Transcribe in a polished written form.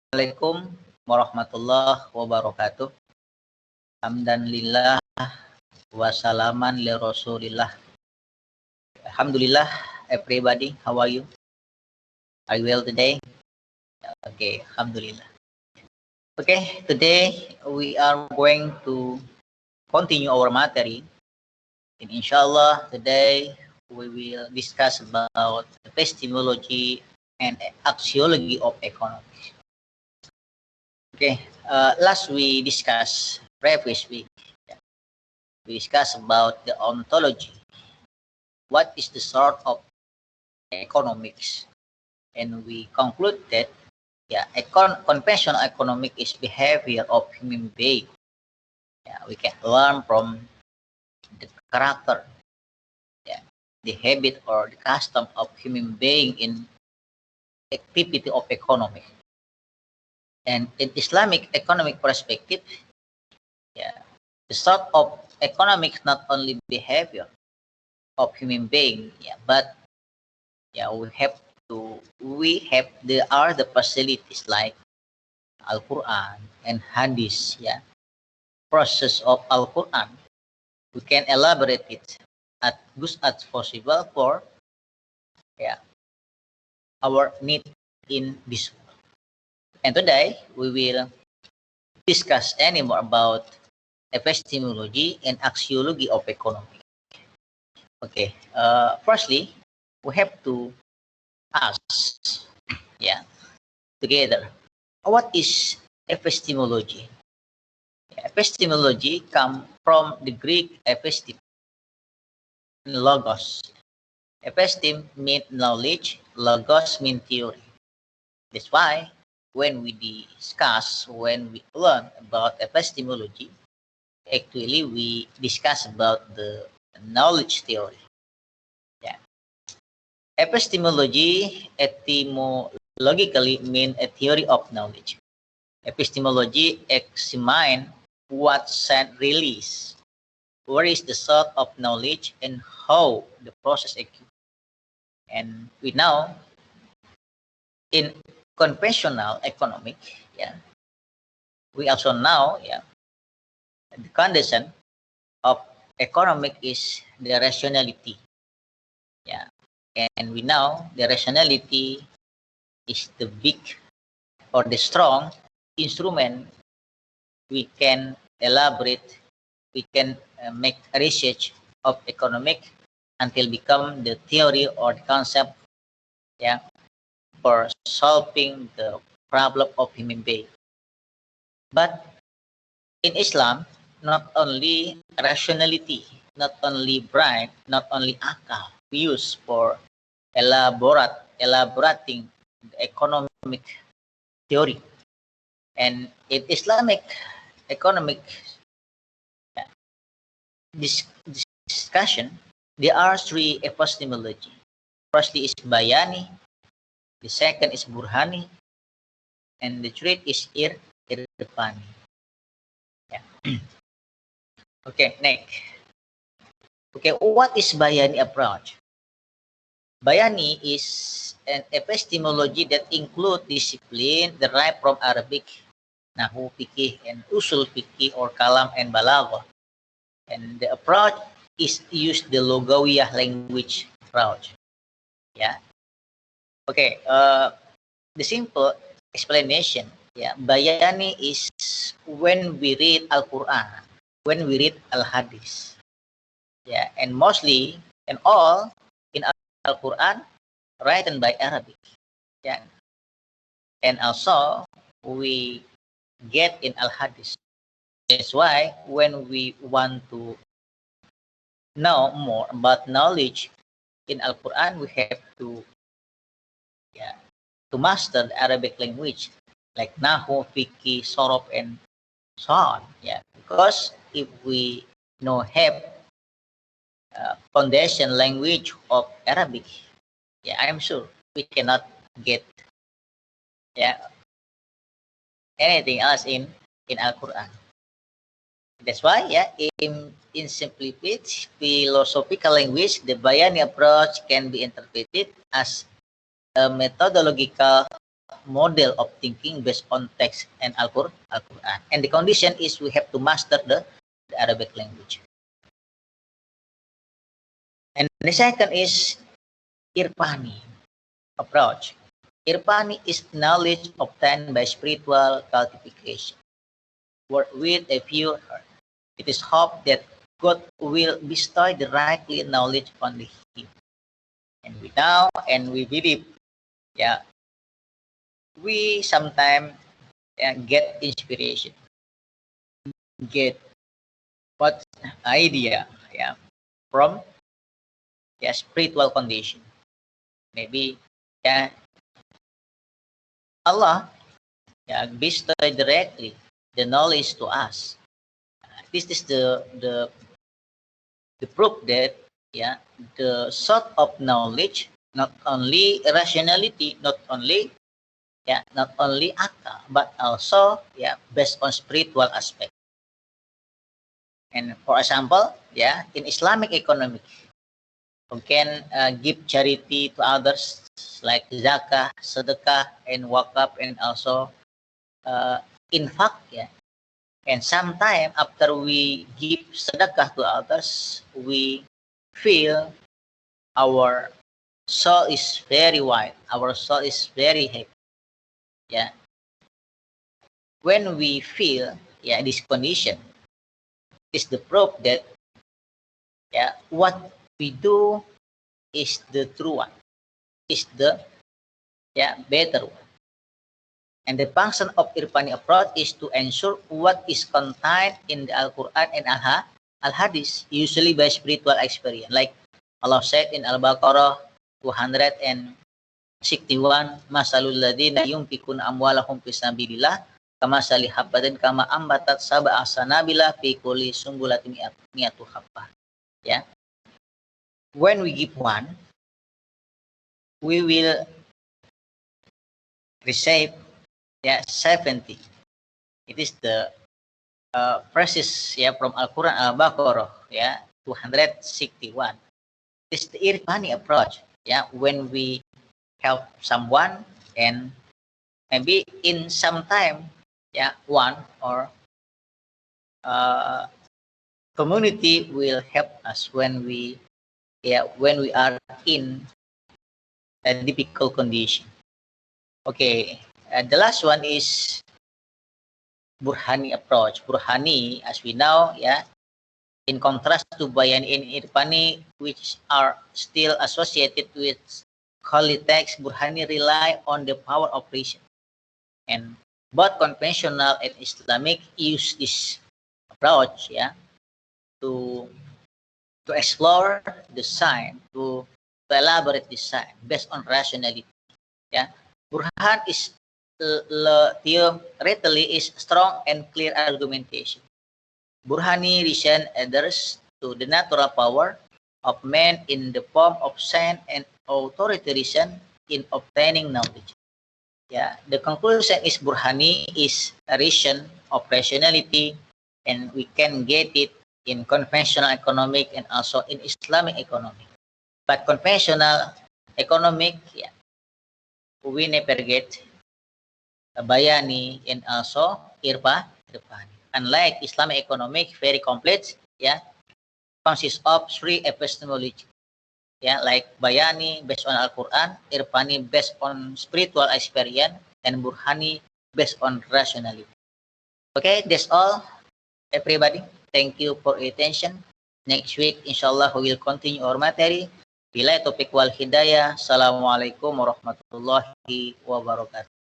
Assalamualaikum warahmatullahi wabarakatuh. Hamdan lillah wa salaman li rasulillah. Alhamdulillah, everybody. How are you? Are you well today? Okay, alhamdulillah. Okay, today we are going to continue our material. And inshallah, today we will discuss about epistemology and axiology of economics. Okay, last we discussed, previous week, we discussed about the ontology. What is the sort of economics? And we conclude that conventional economic is behavior of human being. We can learn from the character, the habit or the custom of human being in activity of economy. And in Islamic economic perspective, the sort of economics not only behavior of human being, but there are the facilities like Al-Quran and Hadith, process of Al-Quran. We can elaborate it as good as possible for our need in this world. And today we will discuss any more about epistemology and axiology of economy. Okay, firstly, we have to ask, together, what is epistemology? Epistemology comes from the Greek epistem, logos. Epistem means knowledge, logos means theory. That's why when we learn about epistemology, actually we discuss about the knowledge theory. Epistemology etymologically means a theory of knowledge. Epistemology examines what sense really is, where is the source of knowledge, and how the process occurs. And we know in conventional economic, we also know the condition of economic is the rationality. And we know the rationality is the big or the strong instrument we can elaborate, we can make research of economic until become the theory or the concept for solving the problem of human being. But in Islam, not only rationality, not only brain, not only akal we use for elaborating the economic theory. And in Islamic economic discussion, there are three epistemology. Firstly is Bayani, the second is Burhani, and the third is Irfani. Okay, next. Okay, what is Bayani approach? Bayani is an epistemology that includes discipline derived from Arabic, Nahu Fikih, and Usul Fikih or Kalam and Balagha. And the approach is use the Logawiyah language approach. Okay, the simple explanation, Bayani is when we read Al-Quran, when we read Al-Hadith. And mostly and all in Al-Quran written by Arabic. And also we get in Al-Hadith. That's why when we want to know more about knowledge in Al-Quran, we have to master the Arabic language like Nahu, Fiqh, Sorof, and so on. Because if we have foundation language of Arabic, I'm sure we cannot get anything else in Al-Quran. That's why in simplified philosophical language, the Bayani approach can be interpreted as a methodological model of thinking based on text and Al-Quran. And the condition is we have to master the Arabic language. And the second is Irfani approach. Irfani is knowledge obtained by spiritual cultivation, with a pure heart. It is hoped that God will bestow the rightly knowledge on him. And we know and we believe, we sometimes get inspiration, get what idea, from spiritual condition. Maybe Allah bestow directly the knowledge to us. This is the proof that the sort of knowledge, not only rationality, not only akal, but also based on spiritual aspect. And for example, in Islamic economic, we can give charity to others like zakah, sedekah, and wakaf, and also infak. And sometimes after we give sedekah to others, we feel our soul is very wide, our soul is very happy. When we feel this condition, is the proof that what we do is the true one, is the better one. And the function of Irfani approach is to ensure what is contained in the Al-Quran and Al-Hadith, usually by spiritual experience. Like Allah said in Al-Baqarah 261, Masalul ladina yunfikuna amwalahum fisabilillah, kama salihabbatin kama ambatat sab'a sanabila fi kulli sumbulatin mi'atu habbah. When we give one, we will receive 70. It is the verses from Al-Quran Al-Baqarah 261. This is the Irfani approach. When we help someone, and maybe in some time one or community will help us when we are in a difficult condition. Okay, the last one is Burhani approach. Burhani, as we know, in contrast to Bayani and Irfani, which are still associated with holy text, Burhani rely on the power of reason. And both conventional and Islamic use this approach to explore the sign, to elaborate the sign based on rationality. Burhan is theoretically is strong and clear argumentation. Burhani reason adheres to the natural power of man in the form of science and authoritarian in obtaining knowledge. The conclusion is Burhani is a reason of rationality, and we can get it in conventional economic and also in Islamic economic. But conventional economic, we never get Bayani and also Irfani. Unlike Islamic economic, very complex, consists of 3 epistemology. Like Bayani based on Al-Quran, Irfani based on spiritual experience, and Burhani based on rationality. Okay, that's all, everybody. Thank you for your attention. Next week, inshallah, we will continue our material. Bila topik wal hidayah. Assalamualaikum warahmatullahi wabarakatuh.